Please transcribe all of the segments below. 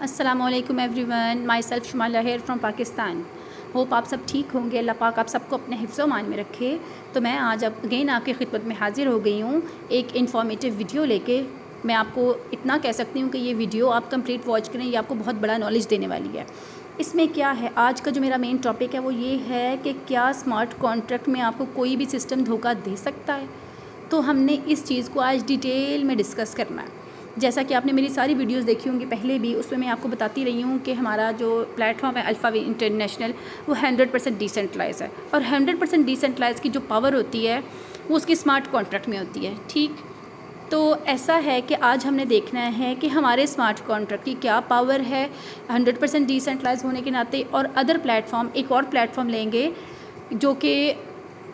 अस्सलामुअलैकुम everyone, myself Shumala here from Pakistan. Hope आप सब ठीक होंगे। अल्लाह पाक आप सबको अपने हिफ्ज़ मान में रखे। तो मैं आज अब अगेन आपकी खिदमत में हाज़िर हो गई हूँ एक इन्फॉर्मेटिव वीडियो लेके। मैं आपको इतना कह सकती हूँ कि ये वीडियो आप कंप्लीट वॉच करें, ये आपको बहुत बड़ा नॉलेज देने वाली है। इसमें क्या है, आज का जो मेरा मेन टॉपिक है वो ये है कि क्या स्मार्ट कॉन्ट्रैक्ट में आपको कोई भी सिस्टम धोखा दे सकता है। तो हमने इस चीज़ को आज डिटेल में डिस्कस करना है। जैसा कि आपने मेरी सारी वीडियोस देखी होंगी पहले भी, उसमें मैं आपको बताती रही हूँ कि हमारा जो प्लेटफॉर्म है अल्फ़ावे इंटरनेशनल, वो 100% डिसेंट्रलाइज है। और 100% डिसेंट्रलाइज की जो पावर होती है वो उसकी स्मार्ट कॉन्ट्रैक्ट में होती है। ठीक, तो ऐसा है कि आज हमने देखना है कि हमारे स्मार्ट कॉन्ट्रैक्ट की क्या पावर है 100% डिसेंट्रलाइज होने के नाते, और अदर प्लेटफॉर्म, एक और प्लेटफॉर्म लेंगे जो कि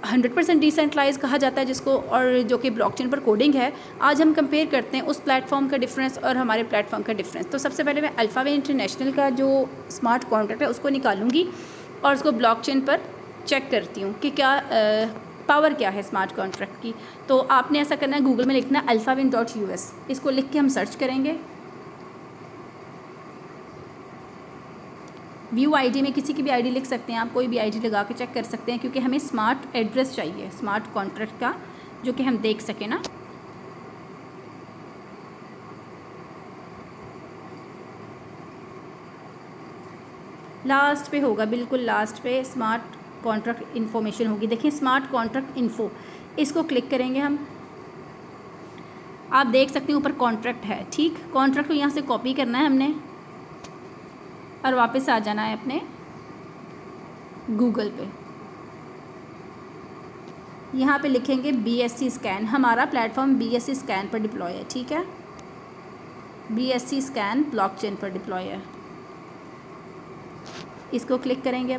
100% डिसेंट्रलाइज कहा जाता है जिसको, और जो कि ब्लॉकचेन पर कोडिंग है। आज हम कंपेयर करते हैं उस प्लेटफॉर्म का डिफरेंस और हमारे प्लेटफॉर्म का डिफरेंस। तो सबसे पहले मैं अल्फ़ावे इंटरनेशनल का जो स्मार्ट कॉन्ट्रैक्ट है उसको निकालूंगी और उसको ब्लॉकचेन पर चेक करती हूँ कि क्या पावर क्या है स्मार्ट कॉन्ट्रैक्ट की। तो आपने ऐसा करना है, गूगल में लिखना है alphavin.us, इसको लिख के हम सर्च करेंगे। व्यू आईडी में किसी की भी आईडी लिख सकते हैं आप, कोई भी आईडी लगा के चेक कर सकते हैं, क्योंकि हमें स्मार्ट एड्रेस चाहिए स्मार्ट कॉन्ट्रैक्ट का, जो कि हम देख सकें ना। लास्ट पे होगा, बिल्कुल लास्ट पे स्मार्ट कॉन्ट्रैक्ट इन्फॉर्मेशन होगी। देखिए स्मार्ट कॉन्ट्रैक्ट इन्फो, इसको क्लिक करेंगे हम। आप देख सकते हैं ऊपर कॉन्ट्रैक्ट है। ठीक, कॉन्ट्रैक्ट को यहाँ से कॉपी करना है हमने और वापस आ जाना है अपने गूगल पे। यहाँ पे लिखेंगे BSC स्कैन। हमारा प्लेटफॉर्म BSC स्कैन पर डिप्लॉय है। ठीक है, BSC स्कैन ब्लॉकचेन पर डिप्लॉय है। इसको क्लिक करेंगे।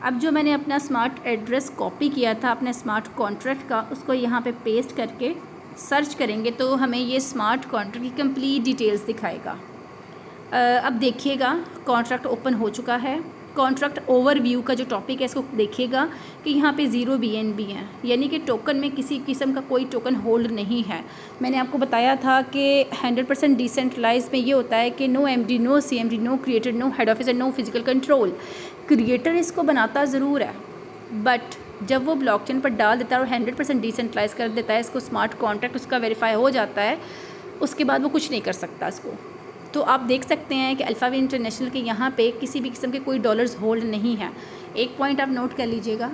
अब जो मैंने अपना स्मार्ट एड्रेस कॉपी किया था अपने स्मार्ट कॉन्ट्रैक्ट का, उसको यहाँ पे पेस्ट करके सर्च करेंगे तो हमें ये स्मार्ट कॉन्ट्रैक्ट की कंप्लीट डिटेल्स दिखाएगा। अब देखिएगा कॉन्ट्रैक्ट ओपन हो चुका है। कॉन्ट्रैक्ट ओवरव्यू का जो टॉपिक है इसको देखिएगा कि यहाँ पे 0 BNB है, यानी कि टोकन में किसी किस्म का कोई टोकन होल्ड नहीं है। मैंने आपको बताया था कि 100% डिसेंट्रलाइज में ये होता है कि no MD, no CMD, no creator, no head office and no physical control. Creator इसको बनाता ज़रूर है, बट जब वो ब्लॉकचेन पर डाल देता है और 100% डिसेंट्रलाइज कर देता है इसको, स्मार्ट कॉन्ट्रैक्ट उसका वेरीफाई हो जाता है, उसके बाद वो कुछ नहीं कर सकता इसको। तो आप देख सकते हैं कि अल्फ़ावे इंटरनेशनल के यहाँ पे किसी भी किस्म के कोई डॉलर्स होल्ड नहीं है। एक पॉइंट आप नोट कर लीजिएगा,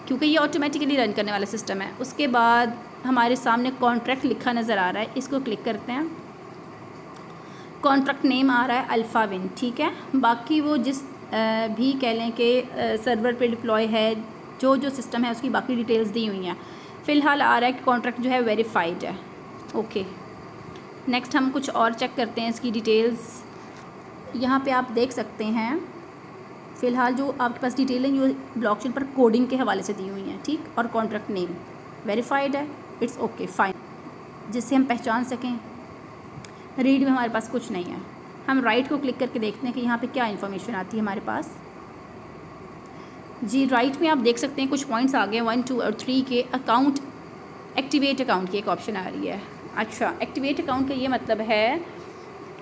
क्योंकि ये ऑटोमेटिकली रन करने वाला सिस्टम है। उसके बाद हमारे सामने कॉन्ट्रैक्ट लिखा नज़र आ रहा है, इसको क्लिक करते हैं। कॉन्ट्रैक्ट नेम आ रहा है अल्फ़ाविन। ठीक है, बाकी वो जिस भी कह लें कि सर्वर पे डिप्लॉय है, जो जो सिस्टम है उसकी बाकी डिटेल्स दी हुई हैं। फ़िलहाल आ रहा है कि कॉन्ट्रैक्ट जो है वेरीफाइड है। ओके, नेक्स्ट हम कुछ और चेक करते हैं इसकी डिटेल्स। यहाँ पे आप देख सकते हैं फ़िलहाल जो आपके पास डिटेल है ये ब्लॉकचेन पर कोडिंग के हवाले से दी हुई हैं। ठीक, और कॉन्ट्रैक्ट नेम वेरीफाइड है। इट्स ओके फाइन, जिससे हम पहचान सकें। रीड में हमारे पास कुछ नहीं है। हम राइट को क्लिक करके देखते हैं कि यहाँ पे क्या इन्फॉर्मेशन आती है हमारे पास। जी, राइट में आप देख सकते हैं कुछ पॉइंट्स आ गए 1, 2 और 3 के। अकाउंट, एक्टिवेट अकाउंट की एक ऑप्शन आ रही है। अच्छा, एक्टिवेट अकाउंट का ये मतलब है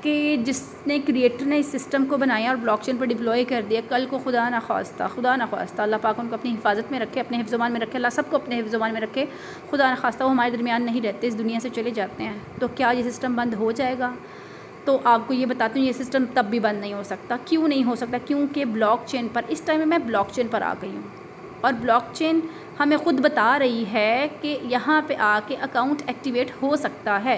कि जिसने क्रिएटर ने इस सिस्टम को बनाया और ब्लॉकचेन पर डिप्लॉय कर दिया, कल को खुदा ना खास्ता अल्लाह पाक उनको अपनी हिफाजत में रखे, अपने हिफ्ज़-ओ-मान में रखे, अल्लाह सबको अपने हिफ्ज़-ओ-मान में रखे। खुदा ना खास्ता वो हमारे दरमियान नहीं रहते, इस दुनिया से चले जाते हैं, तो क्या ये सिस्टम बंद हो जाएगा? तो आपको ये बताती हूँ, ये सिस्टम तब भी बंद नहीं हो सकता। क्यों नहीं हो सकता? क्योंकि ब्लॉकचेन पर इस टाइम में मैं ब्लॉकचेन पर आ गई हूँ और ब्लॉकचेन हमें ख़ुद बता रही है कि यहाँ पे आके अकाउंट एक्टिवेट हो सकता है,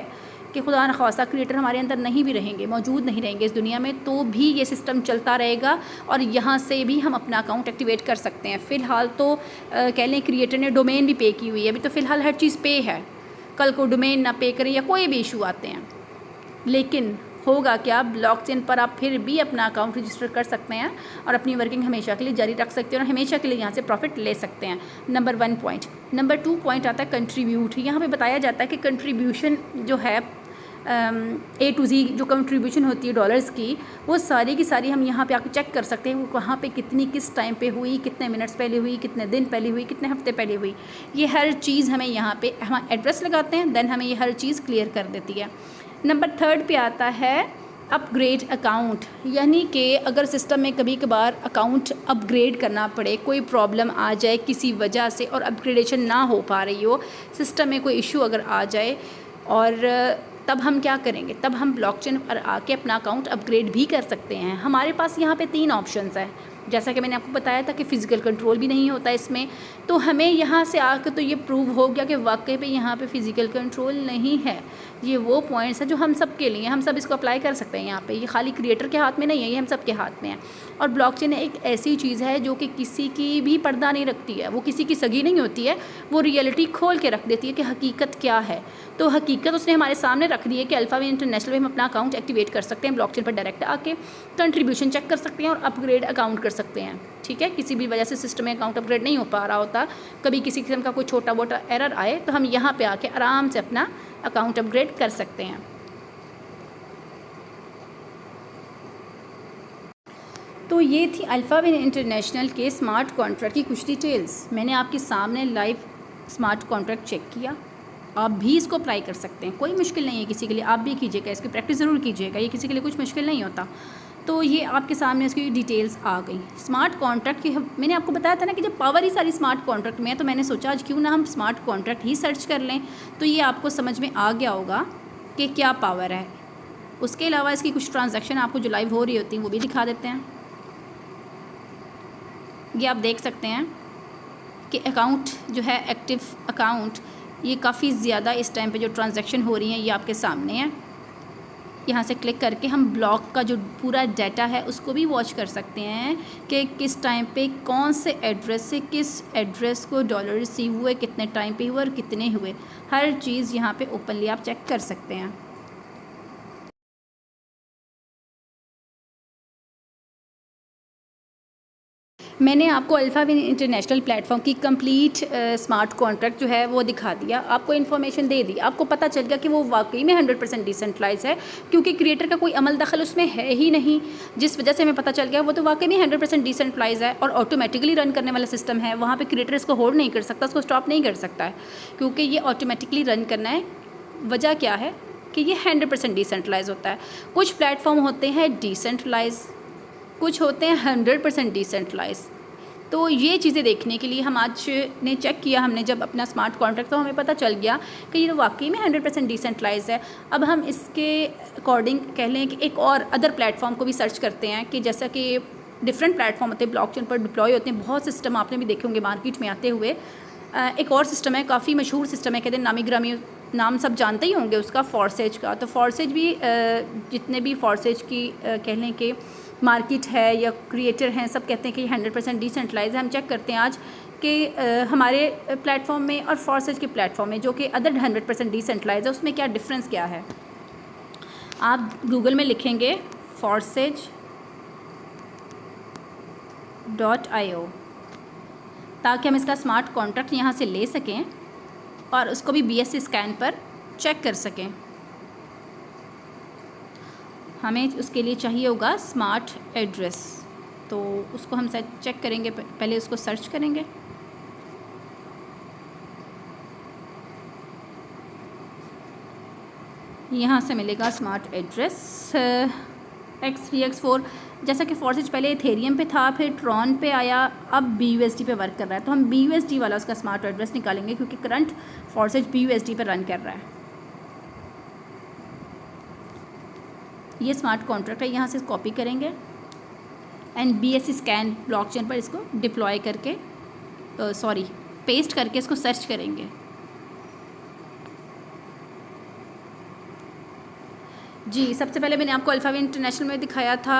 कि खुदा न ख़ास्ता क्रिएटर हमारे अंदर नहीं भी रहेंगे, मौजूद नहीं रहेंगे इस दुनिया में, तो भी ये सिस्टम चलता रहेगा और यहाँ से भी हम अपना अकाउंट एक्टिवेट कर सकते हैं। फ़िलहाल तो कह लें क्रिएटर ने डोमेन भी पे की हुई है। अभी तो फ़िलहाल हर चीज़ पे है, कल को डोमेन ना पे करें या कोई भी इशू आते हैं, लेकिन होगा क्या, ब्लॉकचेन पर आप फिर भी अपना अकाउंट रजिस्टर कर सकते हैं और अपनी वर्किंग हमेशा के लिए जारी रख सकते हैं और हमेशा के लिए यहाँ से प्रॉफिट ले सकते हैं। Number 1 point. नंबर 2 पॉइंट आता है कंट्रीब्यूट। यहाँ पे बताया जाता है कि कंट्रीब्यूशन जो है A to Z जो कंट्रीब्यूशन होती है डॉलर्स की, वो सारी की सारी हम यहाँ पे आके चेक कर सकते हैं वो कहाँ पे कितनी, किस टाइम पे हुई, कितने मिनट्स पहले हुई, कितने दिन पहले हुई, कितने हफ्ते पहले हुई। ये हर चीज़ हमें यहाँ पे हम एड्रेस लगाते हैं, देन हमें ये हर चीज़ क्लियर कर देती है। नंबर 3 पे आता है अपग्रेड अकाउंट, यानी कि अगर सिस्टम में कभी कभार अकाउंट अपग्रेड करना पड़े, कोई प्रॉब्लम आ जाए किसी वजह से और अपग्रेडेशन ना हो पा रही हो, सिस्टम में कोई इशू अगर आ जाए, और तब हम क्या करेंगे, तब हम ब्लॉकचेन पर आके अपना अकाउंट अपग्रेड भी कर सकते हैं। हमारे पास यहाँ पे 3 ऑप्शंस हैं, जैसा कि मैंने आपको बताया था कि फ़िज़िकल कंट्रोल भी नहीं होता इसमें, तो हमें यहाँ से आकर तो ये प्रूव हो गया कि वाकई पे यहाँ पे फ़िज़िकल कंट्रोल नहीं है। ये वो पॉइंट्स हैं जो हम सब के लिए, हम सब इसको अप्लाई कर सकते हैं यहाँ पे, ये खाली क्रिएटर के हाथ में नहीं है, ये हम सब के हाथ में है। और ब्लॉकचेन एक ऐसी चीज़ है जो कि किसी की भी पर्दा नहीं रखती है, वो किसी की सगी नहीं होती है, वो रियलिटी खोल के रख देती है कि हकीकत क्या है। तो हकीकत उसने हमारे सामने रख दी है कि अल्फ़ाविन इंटरनेशनल में हम अपना अकाउंट एक्टिवेट कर सकते हैं, ब्लॉकचेन पर डायरेक्ट आके कंट्रीब्यूशन चेक कर सकते हैं और अपग्रेड अकाउंट कर सकते हैं। ठीक है, किसी भी वजह से सिस्टम में अकाउंट अपग्रेड नहीं हो पा रहा होता, कभी किसी किस्म का कोई छोटा मोटा एरर आए, तो हम यहाँ पे आके आराम से अपना अकाउंट अपग्रेड कर सकते हैं। तो ये थी अल्फ़ाविन इंटरनेशनल के स्मार्ट कॉन्ट्रैक्ट की कुछ डिटेल्स। मैंने आपके सामने लाइव स्मार्ट कॉन्ट्रैक्ट चेक किया, आप भी इसको अप्लाई कर सकते हैं, कोई मुश्किल नहीं है किसी के लिए, आप भी कीजिएगा, इसकी प्रैक्टिस ज़रूर कीजिएगा, ये किसी के लिए कुछ मुश्किल नहीं होता। तो ये आपके सामने इसकी डिटेल्स आ गई स्मार्ट कॉन्ट्रैक्ट की। मैंने आपको बताया था ना कि जब पावर ही सारी स्मार्ट कॉन्ट्रैक्ट में है, तो मैंने सोचा आज क्यों ना हम स्मार्ट कॉन्ट्रैक्ट ही सर्च कर लें, तो ये आपको समझ में आ गया होगा कि क्या पावर है। उसके अलावा इसकी कुछ ट्रांजैक्शन आपको जो लाइव हो रही होती हैं वो भी दिखा देते हैं। ये आप देख सकते हैं कि अकाउंट जो है एक्टिव अकाउंट, ये काफ़ी ज़्यादा इस टाइम पे जो ट्रांजैक्शन हो रही हैं ये आपके सामने है। यहाँ से क्लिक करके हम ब्लॉक का जो पूरा डाटा है उसको भी वॉच कर सकते हैं कि किस टाइम पे कौन से एड्रेस से किस एड्रेस को डॉलर रिसीव हुए, कितने टाइम पे हुए और कितने हुए, हर चीज़ यहाँ पे ओपनली आप चेक कर सकते हैं। मैंने आपको अल्फ़ाविन इंटरनेशनल प्लेटफॉर्म की कंप्लीट स्मार्ट कॉन्ट्रैक्ट जो है वो दिखा दिया, आपको इन्फॉर्मेशन दे दी, आपको पता चल गया कि वो वाकई में 100% डिसेंट्रलाइज है, क्योंकि क्रिएटर का कोई अमल दखल उसमें है ही नहीं। जिस वजह से हमें पता चल गया वो तो वाकई में 100% डिसेंट्रलाइज है और ऑटोमेटिकली रन करने वाला सिस्टम है। वहाँ पर क्रिएटर इसको होल्ड नहीं कर सकता, उसको स्टॉप नहीं कर सकता है, क्योंकि ये ऑटोमेटिकली रन करना है। वजह क्या है कि ये 100% डिसेंट्रलाइज होता है। कुछ प्लेटफॉर्म होते हैं डिसेंट्रलाइज, कुछ होते हैं 100% डिसेंट्रलाइज। तो ये चीज़ें देखने के लिए हम आज ने चेक किया, हमने जब अपना स्मार्ट कॉन्ट्रैक्ट, तो हमें पता चल गया कि ये तो वाकई में 100% डिसेंट्रलाइज है। अब हम इसके अकॉर्डिंग कह लें कि एक और अदर प्लेटफॉर्म को भी सर्च करते हैं कि जैसा कि डिफरेंट प्लेटफॉर्म होते हैं ब्लॉकचेन पर डिप्लॉय होते हैं, बहुत सिस्टम आपने भी देखे होंगे मार्केट में आते हुए। एक और सिस्टम है, काफ़ी मशहूर सिस्टम है, कहते हैं नामी ग्रामी, नाम सब जानते ही होंगे उसका, फॉरसेज का। तो फॉरसेज भी जितने भी फॉरसेज की कह लें कि मार्केट है या क्रिएटर हैं, सब कहते हैं कि 100% डिसेंट्रलाइज है। हम चेक करते हैं आज कि हमारे प्लेटफॉर्म में और फॉरसेज के प्लेटफॉर्म में जो कि अदर 100% डिसेंट्रलाइज है, उसमें क्या डिफरेंस क्या है। आप गूगल में लिखेंगे forcege.io ताकि हम इसका स्मार्ट कॉन्ट्रैक्ट यहाँ से ले सकें और उसको भी BSC स्कैन पर चेक कर सकें। हमें उसके लिए चाहिए होगा स्मार्ट एड्रेस, तो उसको हम चेक करेंगे, पहले उसको सर्च करेंगे। यहाँ से मिलेगा स्मार्ट एड्रेस x3 x4। जैसा कि फॉरसेज पहले इथेरियम पे था, फिर ट्रॉन पे आया, अब BUSD पे वर्क कर रहा है, तो हम BUSD वाला उसका स्मार्ट एड्रेस निकालेंगे, क्योंकि करंट फॉरसेज BUSD पे रन कर रहा है। ये स्मार्ट कॉन्ट्रैक्ट है, यहाँ से कॉपी करेंगे एंड BSC स्कैन ब्लॉकचेन पर इसको डिप्लॉय करके पेस्ट करके इसको सर्च करेंगे। जी, सबसे पहले मैंने आपको अल्फ़ाविन इंटरनेशनल में दिखाया था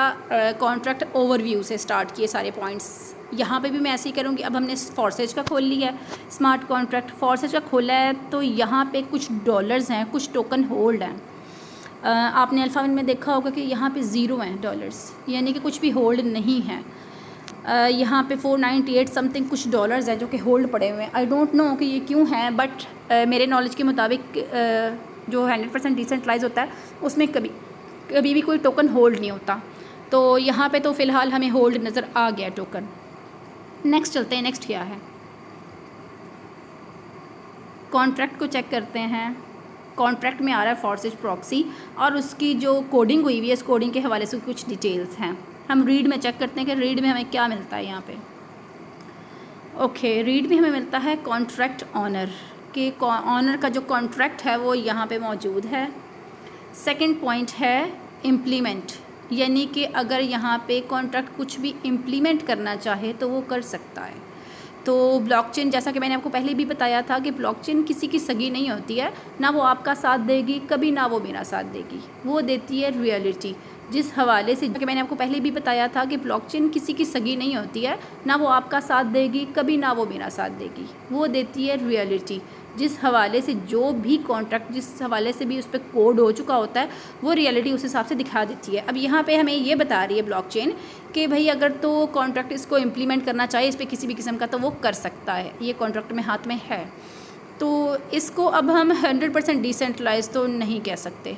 कॉन्ट्रैक्ट ओवरव्यू से स्टार्ट किए सारे पॉइंट्स। यहाँ पे भी मैं ऐसे ही करूँगी। अब हमने फॉरसेज का खोल लिया है, स्मार्ट कॉन्ट्रैक्ट फॉरसेज का खोला है, तो यहाँ पे कुछ डॉलर्स हैं, कुछ टोकन होल्ड हैं। आपने अल्फ़ाविन में देखा होगा कि यहाँ पे ज़ीरो हैं डॉलर्स, यानी कि कुछ भी होल्ड नहीं है। यहाँ पे 498 समथिंग कुछ डॉलर्स हैं जो कि होल्ड पड़े हुए हैं। आई डोंट नो कि ये क्यों हैं, बट मेरे नॉलेज के मुताबिक जो 100% डिसेंट्रलाइज होता है उसमें कभी भी कोई टोकन होल्ड नहीं होता। तो यहाँ पे तो फ़िलहाल हमें होल्ड नज़र आ गया टोकन। नेक्स्ट चलते हैं, नेक्स्ट क्या है, कॉन्ट्रैक्ट को चेक करते हैं। कॉन्ट्रैक्ट में आ रहा है फॉरसेज प्रॉक्सी, और उसकी जो कोडिंग हुई हुई है, इस कोडिंग के हवाले से कुछ डिटेल्स हैं। हम रीड में चेक करते हैं कि रीड में हमें क्या मिलता है यहाँ पे। ओके, रीड में हमें मिलता है कॉन्ट्रैक्ट ऑनर के ऑनर का जो कॉन्ट्रैक्ट है वो यहाँ पे मौजूद है। सेकंड पॉइंट है इम्प्लीमेंट, यानी कि अगर यहाँ पे कॉन्ट्रैक्ट कुछ भी इम्प्लीमेंट करना चाहे तो वो कर सकता है। तो ब्लॉकचेन, जैसा कि मैंने आपको पहले भी बताया था कि ब्लॉकचेन किसी की सगी नहीं होती है, ना वो आपका साथ देगी कभी, ना वो मेरा साथ देगी, वो देती है रियलिटी। जिस हवाले से कि मैंने आपको पहले भी बताया था कि ब्लॉकचेन किसी की सगी नहीं होती है, ना वो आपका साथ देगी कभी, ना वो मेरा साथ देगी, वो देती है रियलिटी। जिस हवाले से जो भी कॉन्ट्रैक्ट, जिस हवाले से भी उस पर कोड हो चुका होता है, वो रियलिटी उस हिसाब से दिखा देती है। अब यहाँ पे हमें ये बता रही है ब्लॉकचेन कि भाई अगर तो कॉन्ट्रैक्ट इसको इम्प्लीमेंट करना चाहे इस पर किसी भी किस्म का, तो वो कर सकता है, ये कॉन्ट्रैक्ट में हाथ में है। तो इसको अब हम 100% डिसेंट्रलाइज तो नहीं कह सकते,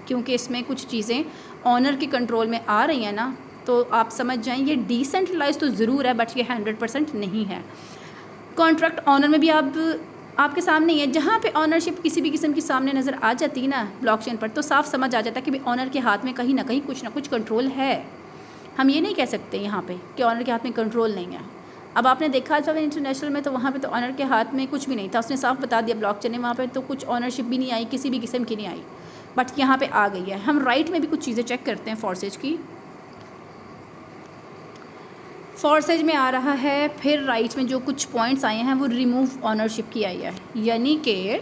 क्योंकि इसमें कुछ चीज़ें ऑनर के कंट्रोल में आ रही हैं ना, तो आप समझ जाएं ये डिसेंट्रलाइज तो ज़रूर है, बट ये 100% नहीं है। कॉन्ट्रैक्ट ऑनर में भी आपके सामने ही है, जहाँ पे ऑनरशिप किसी भी किस्म की सामने नज़र आ जाती है ना ब्लॉकचेन पर, तो साफ समझ आ जाता है कि भाई ऑनर के हाथ में कहीं ना कहीं कुछ ना कुछ कंट्रोल है। हम ये नहीं कह सकते यहाँ पे कि ऑनर के हाथ में कंट्रोल नहीं है। अब आपने देखा अल्फाविन इंटरनेशनल में, तो वहाँ पे तो ऑनर के हाथ में कुछ भी नहीं था, उसने साफ बता दिया ब्लॉकचेन ने, वहाँ पे तो कुछ ऑनरशिप भी नहीं आई, किसी भी किस्म की नहीं आई, बट यहाँ पे आ गई है। हम राइट में भी कुछ चीज़ें चेक करते हैं फॉरसेज की। फॉरसेज में आ रहा है, फिर राइट में जो कुछ पॉइंट्स आए हैं वो रिमूव ऑनरशिप की आई है, यानी कि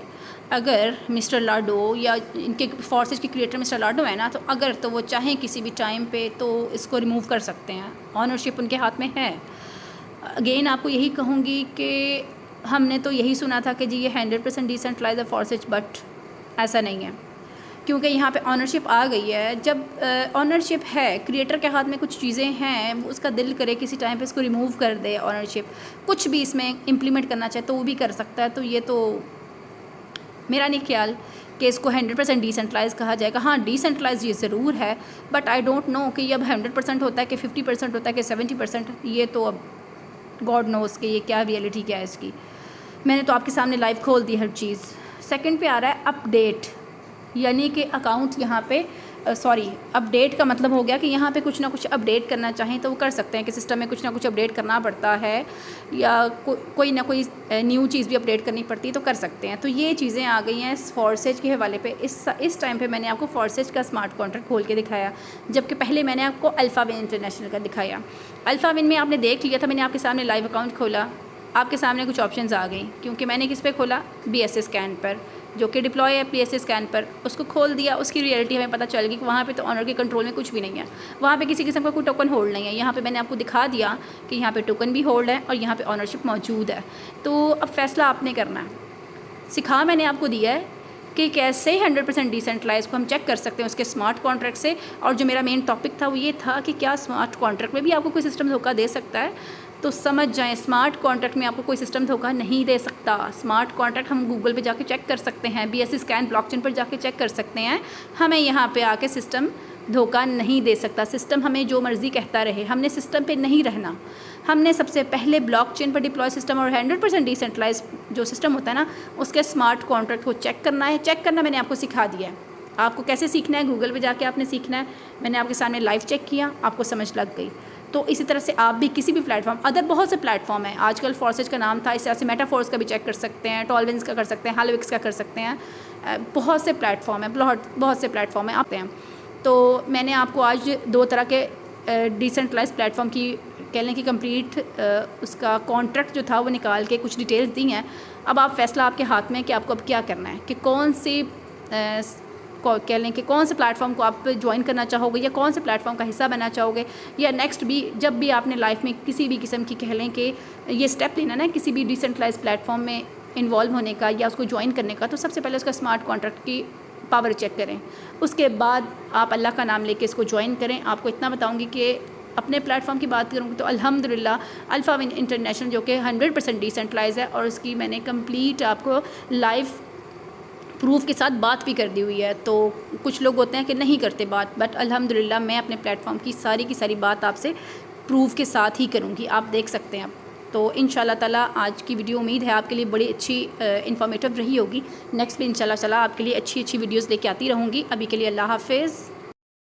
अगर मिस्टर लाडो या इनके फॉरसेज के क्रिएटर मिस्टर लाडो है ना, तो अगर तो वो चाहें किसी भी टाइम पे तो इसको रिमूव कर सकते हैं, ऑनरशिप उनके हाथ में है। अगेन आपको यही कहूँगी कि हमने तो यही सुना था कि जी ये 100% डिसेंट्रलाइज है फॉरसेज, बट ऐसा नहीं है, क्योंकि यहाँ पे ऑनरशिप आ गई है। जब ऑनरशिप है, क्रिएटर के हाथ में कुछ चीज़ें हैं, उसका दिल करे किसी टाइम पे इसको रिमूव कर दे ऑनरशिप, कुछ भी इसमें इम्प्लीमेंट करना चाहे तो वो भी कर सकता है। तो ये तो मेरा नहीं ख्याल कि इसको 100% डिसेंट्रलाइज कहा जाएगा। हाँ, डिसेंट्रलाइज ये ज़रूर है, बट आई डोंट नो कि ये अब 100% होता है कि 50% होता है कि 70%, ये तो अब गॉड नोज़ कि ये क्या रियलिटी क्या है इसकी। मैंने तो आपके सामने लाइव खोल दी हर चीज़। सेकंड पे आ रहा है अपडेट, यानी कि अकाउंट यहाँ पे अपडेट का मतलब हो गया कि यहाँ पे कुछ ना कुछ अपडेट करना चाहें तो वो कर सकते हैं, कि सिस्टम में कुछ ना कुछ अपडेट करना पड़ता है, या कोई ना कोई न्यू चीज़ भी अपडेट करनी पड़ती है तो कर सकते हैं। तो ये चीज़ें आ गई हैं फॉरसेज के हवाले पे। इस टाइम पे मैंने आपको फॉरसेज का स्मार्ट कॉन्ट्रैक्ट खोल के दिखाया, जबकि पहले मैंने आपको अल्फाविन इंटरनेशनल का दिखाया। अल्फाविन में आपने देख लिया था, मैंने आपके सामने लाइव अकाउंट खोला, आपके सामने कुछ ऑप्शंस आ गई, क्योंकि मैंने किस पे खोला, BSS स्कैन पर, जो कि डिप्लॉय है PSS स्कैन पर, उसको खोल दिया। उसकी रियलिटी हमें पता चल गई कि वहाँ पे तो ऑनर के कंट्रोल में कुछ भी नहीं है, वहाँ पे किसी किस्म का कोई टोकन होल्ड नहीं है। यहाँ पे मैंने आपको दिखा दिया कि यहाँ पे टोकन भी होल्ड है और यहाँ पे ऑनरशिप मौजूद है। तो अब फैसला आपने करना है। सिखा मैंने आपको दिया है कि कैसे 100% डिसेंट्रलाइज को हम चेक कर सकते हैं उसके स्मार्ट कॉन्ट्रैक्ट से। और जो मेरा मेन टॉपिक था वो ये था कि क्या स्मार्ट कॉन्ट्रैक्ट में भी आपको कोई सिस्टम धोखा दे सकता है। तो समझ जाएं, स्मार्ट कॉन्ट्रैक्ट में आपको कोई सिस्टम धोखा नहीं दे सकता। स्मार्ट कॉन्ट्रैक्ट हम गूगल पे जाके चेक कर सकते हैं, BSS स्कैन ब्लॉकचेन पर जाके चेक कर सकते हैं। हमें यहाँ पे आके सिस्टम धोखा नहीं दे सकता। सिस्टम हमें जो मर्ज़ी कहता रहे, हमने सिस्टम पे नहीं रहना। हमने सबसे पहले ब्लॉकचेन पर डिप्लॉय सिस्टम और 100% डिसेंट्रलाइज जो सिस्टम होता है ना, उसके स्मार्ट कॉन्ट्रैक्ट को चेक करना है। चेक करना मैंने आपको सिखा दिया है। आपको कैसे सीखना है, गूगल पे जाके आपने सीखना है। मैंने आपके सामने लाइव चेक किया, आपको समझ लग गई। तो इसी तरह से आप भी किसी भी प्लेटफॉर्म, अदर बहुत से प्लेटफॉर्म हैं आजकल, फॉरसेज का नाम था, इस तरह से मेटाफोर्स का भी चेक कर सकते हैं, टॉलविन्स का कर सकते हैं, हालविक्स का कर सकते हैं। बहुत से प्लेटफॉर्म हैं, बहुत से प्लेटफॉर्म हैं आते हैं। तो मैंने आपको आज 2 तरह के डिसेंट्रलाइज प्लेटफॉर्म की कह लें कि कंप्लीट उसका कॉन्ट्रैक्ट जो था वो निकाल के कुछ डिटेल्स दी हैं। अब आप फैसला आपके हाथ में कि आपको अब क्या करना है, कि कौन सी कह लें कि कौन से प्लेटफॉर्म को आप ज्वाइन करना चाहोगे, या कौन से प्लेटफॉर्म का हिस्सा बनना चाहोगे, या नेक्स्ट भी जब भी आपने लाइफ में किसी भी किस्म की कह लें कि ये स्टेप लेना ना किसी भी डिसेंट्रलाइज प्लेटफॉर्म में इन्वॉल्व होने का या उसको ज्वाइन करने का, तो सबसे पहले उसका स्मार्ट कॉन्ट्रैक्ट की पावर चेक करें। उसके बाद आप अल्लाह का नाम लेके इसको ज्वाइन करें। आपको इतना बताऊँगी कि अपने प्लेटफॉर्म की बात करूँगी तो अल्हम्दुलिल्लाह अल्फाविन इंटरनेशनल जो कि 100% डिसेंट्रलाइज है, और उसकी मैंने कंप्लीट आपको लाइव प्रूफ के साथ बात भी कर दी हुई है। तो कुछ लोग होते हैं कि नहीं करते बात, बट अल्हम्दुलिल्लाह मैं अपने प्लेटफॉर्म की सारी बात आपसे प्रूफ के साथ ही करूँगी। आप देख सकते हैं। तो इंशाल्लाह ताला आज की वीडियो उम्मीद है आपके लिए बड़ी अच्छी इन्फॉर्मेटिव रही होगी। नेक्स्ट भी इंशाल्लाह ताला आपके लिए अच्छी अच्छी वीडियोज़ लेके आती रहूँगी। अभी के लिए अल्लाह हाफ़िज़।